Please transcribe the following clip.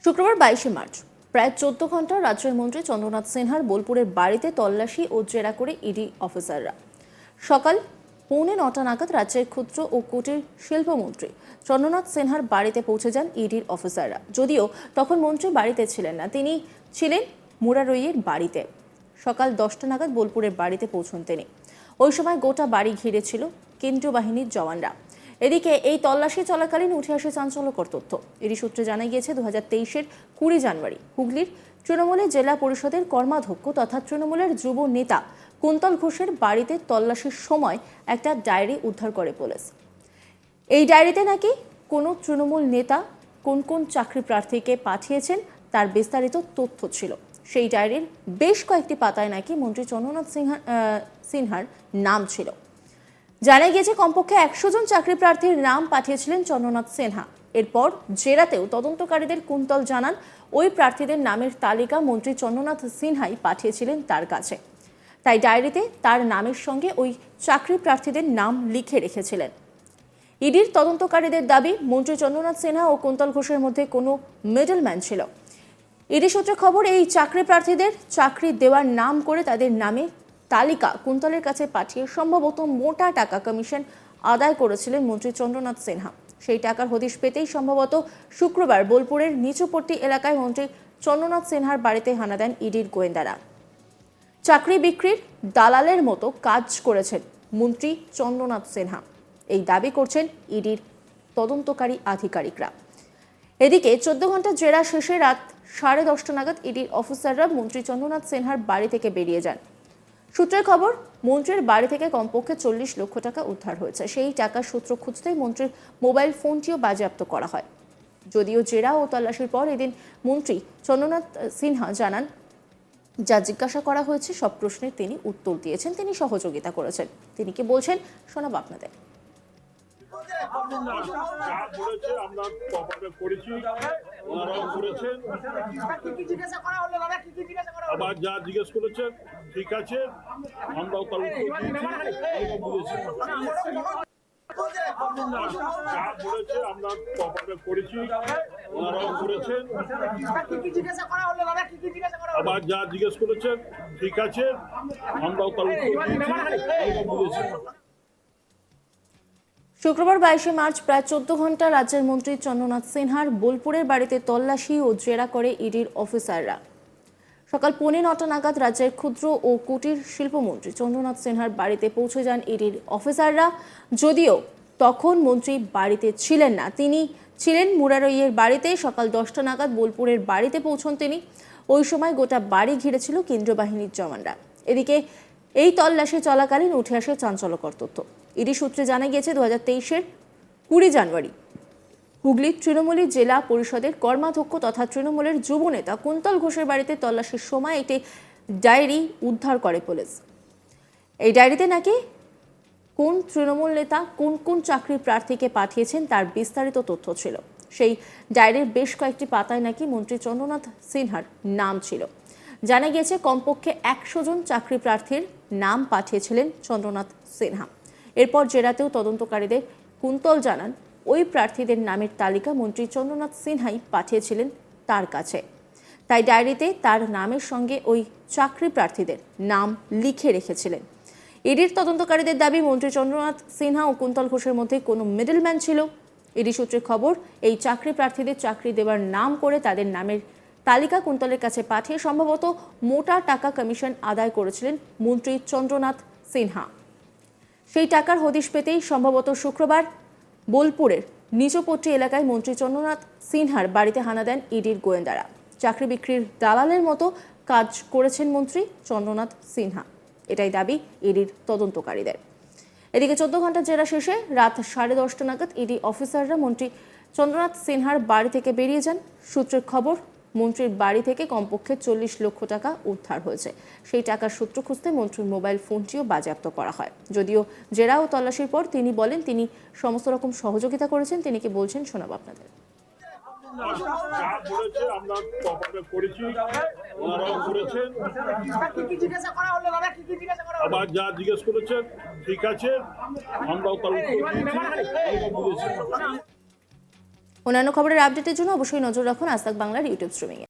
শুক্রবার 22শে মার্চ প্রায় 14 ঘন্টা রাজ্যের মন্ত্রী চন্দ্রনাথ সিনহার বোলপুরের বাড়িতে তল্লাশি ও জেরা করে ইডি অফিসাররা। সকাল 9:45 নাগাদ রাজ্যের ক্ষুদ্র ও কুটির শিল্পমন্ত্রী চন্দ্রনাথ সিনহার বাড়িতে পৌঁছে যান ইডির অফিসাররা। যদিও তখন মন্ত্রী বাড়িতে ছিলেন না, তিনি ছিলেন মুরারইয়ের বাড়িতে। সকাল 10টা নাগাদ বোলপুরের বাড়িতে পৌঁছন তিনি। ওই সময় গোটা বাড়ি ঘিরে ছিল কেন্দ্রীয় বাহিনীর জওয়ানরা। এদিকে এই তল্লাশি চলাকালীন উঠে আসে চাঞ্চল্যকর তথ্য। এরই সূত্রে জানা গিয়েছে 2023-এর 20 জানুয়ারি হুগলির তৃণমূলের জেলা পরিষদের কর্মাধ্যক্ষ তথা তৃণমূলের যুব নেতা কুন্তল ঘোষের বাড়িতে তল্লাশির সময় একটা ডায়েরি উদ্ধার করে পুলিশ। এই ডায়েরিতে নাকি কোনো তৃণমূল নেতা কোন কোন চাকরি প্রার্থীকে পাঠিয়েছেন তার বিস্তারিত তথ্য ছিল। সেই ডায়েরির বেশ কয়েকটি পাতায় নাকি মন্ত্রী চন্দ্রনাথ সিনহার নাম ছিল। জানা গিয়েছে কমপক্ষে 100 জন চাকরি প্রার্থীর নাম পাঠিয়েছিলেন চন্দ্রনাথ সিনহা। এরপর জেরাতেও তদন্তকারীদের কুন্তল জানান ওই প্রার্থীদের নামের তালিকা মন্ত্রী চন্দ্রনাথ সিনহাই পাঠিয়েছিলেন তার কাছে। তাই ডায়েরিতে তার নামের সঙ্গে ওই চাকরি প্রার্থীদের নাম লিখে রেখেছিলেন। ইডির তদন্তকারীদের দাবি, মন্ত্রী চন্দ্রনাথ সিনহা ও কুন্তল ঘোষের মধ্যে কোনো মিডলম্যান ছিল। ইডি সূত্রে খবর, এই চাকরি প্রার্থীদের চাকরি দেওয়ার নাম করে তাদের নামে তালিকা কুন্তলের কাছে পাঠিয়ে সম্ভবত মোটা টাকা কমিশন আদায় করেছিলেন মন্ত্রী চন্দ্রনাথ সিনহা। সেই টাকার হদিশ পেতেই সম্ভবত শুক্রবার বোলপুরের নিচুপট্টি এলাকায় মন্ত্রী চন্দ্রনাথ সিনহার বাড়িতে হানা দেন ইডির গোয়েন্দারা। চাকরি বিক্রির দালালের মতো কাজ করেছেন মন্ত্রী চন্দ্রনাথ সিনহা, এই দাবি করছেন ইডির তদন্তকারী আধিকারিকরা। এদিকে 14 ঘন্টা জেরা শেষে রাত 10:30 নাগাদ ইডির অফিসাররা মন্ত্রী চন্দ্রনাথ সিনহার বাড়ি থেকে বেরিয়ে যান। সূত্রের খবর, মন্ত্রীর বাড়ি থেকে কমপক্ষে 40 লক্ষ টাকা উদ্ধার হয়েছে। সেই টাকার সূত্র খুঁজতেই মন্ত্রীর মোবাইল ফোনটিও বাজেয়াপ্ত করা হয়। যদিও জেরা ও তল্লাশির পর এদিন মন্ত্রী চন্দ্রনাথ সিনহা জানান, যা জিজ্ঞাসা করা হয়েছে সব প্রশ্নের তিনি উত্তর দিয়েছেন, তিনি সহযোগিতা করেছেন। তিনি কি বলছেন শোনাবো আপনাদের। আবার যা জিজ্ঞেস করেছেন ঠিক আছে, আমরাও তার উত্তর দিয়েছি। বলেছে আমরা তফাতে করেছি, ওনারাও করেছেন। আবার যা জিজ্ঞেস করেছেন ঠিক আছে, আমরাও তার উত্তর দিয়েছি। শুক্রবার 22শে মার্চ প্রায় 14 ঘন্টা রাজ্যের মন্ত্রী চন্দ্রনাথ সিনহার বোলপুরের বাড়িতে তল্লাশি ও জেরা করে ইডির অফিসাররা। সকাল 9:45 নাগাদ রাজ্যের ক্ষুদ্র ও কুটির শিল্পমন্ত্রী চন্দ্রনাথ সিনহার বাড়িতে পৌঁছে যান ইডির অফিসাররা। যদিও তখন মন্ত্রী বাড়িতে ছিলেন না, তিনি ছিলেন মুরারইয়ের বাড়িতে। সকাল 10টা নাগাদ বোলপুরের বাড়িতে পৌঁছন তিনি। ওই সময় গোটা বাড়ি ঘিরে ছিল কেন্দ্রীয় বাহিনীর জওয়ানরা। এদিকে এই তল্লাশি চলাকালীন উঠে আসে চাঞ্চল্যকর তথ্য। ইডি সূত্রে জানা গিয়েছে 2023-এর 20 জানুয়ারি হুগলির তৃণমূলের জেলা পরিষদের কর্মাধ্যক্ষ তথা তৃণমূলের যুব নেতা কুন্তল ঘোষের বাড়িতে তল্লাশির সময় একটি ডায়েরি উদ্ধার করে পুলিশ। এই ডায়েরিতে নাকি কোন তৃণমূল নেতা কোন কোন চাকরি প্রার্থীকে পাঠিয়েছেন তার বিস্তারিত তথ্য ছিল। সেই ডায়েরির বেশ কয়েকটি পাতায় নাকি মন্ত্রী চন্দ্রনাথ সিনহার নাম ছিল। জানা গিয়েছে কমপক্ষে 100 জন চাকরি প্রার্থীর নাম পাঠিয়েছিলেন চন্দ্রনাথ সিনহা। এরপর জেরাতেও তদন্তকারীদের কুন্তল জানান ওই প্রার্থীদের নামের তালিকা মন্ত্রী চন্দ্রনাথ সিনহাই পাঠিয়েছিলেন তার কাছে। তাই ডায়েরিতে তার নামের সঙ্গে ওই চাকরি প্রার্থীদের নাম লিখে রেখেছিলেন। ইডির তদন্তকারীদের দাবি, মন্ত্রী চন্দ্রনাথ সিনহা ও কুন্তল ঘোষের মধ্যে কোনো মিডলম্যান ছিল। ইডি সূত্রে খবর, এই চাকরি প্রার্থীদের চাকরি দেওয়ার নাম করে তাদের নামের তালিকা কুন্তলের কাছে পাঠিয়ে সম্ভবত মোটা টাকা কমিশন আদায় করেছিলেন মন্ত্রী চন্দ্রনাথ সিনহা। সেই টাকার হদিশ পেতেই সম্ভবত শুক্রবার বোলপুরের নিচুপট্টি এলাকায় মন্ত্রী চন্দ্রনাথ সিনহার বাড়িতে হানা দেন ইডির গোয়েন্দারা। চাকরি বিক্রির দালালের মতো কাজ করেছেন মন্ত্রী চন্দ্রনাথ সিনহা, এটাই দাবি ইডির তদন্তকারীদের। এদিকে 14 ঘন্টা জেরা শেষে রাত 10:30 নাগাদ ইডি অফিসাররা মন্ত্রী চন্দ্রনাথ সিনহার বাড়ি থেকে বেরিয়ে যান। সূত্রের খবর, মন্ত্রীর বাড়ি থেকে কমপক্ষে 40 লক্ষ টাকা উদ্ধার হয়েছে। সেই টাকার সূত্র খুঁজতে মন্ত্রীর মোবাইল ফোনটিও বাজেয়াপ্ত করা হয়। যদিও জেরা ও তল্লাশির পর তিনি বলেন তিনি সমস্ত রকম সহযোগিতা করেছেন। তিনি কি বলছেন শোনাবো আপনাদের। আমরা তফাতে করেছি, ওনারাও করেছেন। আবার যা জিজ্ঞেস করেছেন ঠিক আছে, আমরাও তার উত্তর দিয়েছি। অন্যান্য খবরের আপডেটের জন্য অবশ্যই নজর রাখুন আজ তাক বাংলার ইউটিউব স্ট্রিমিংয়ে।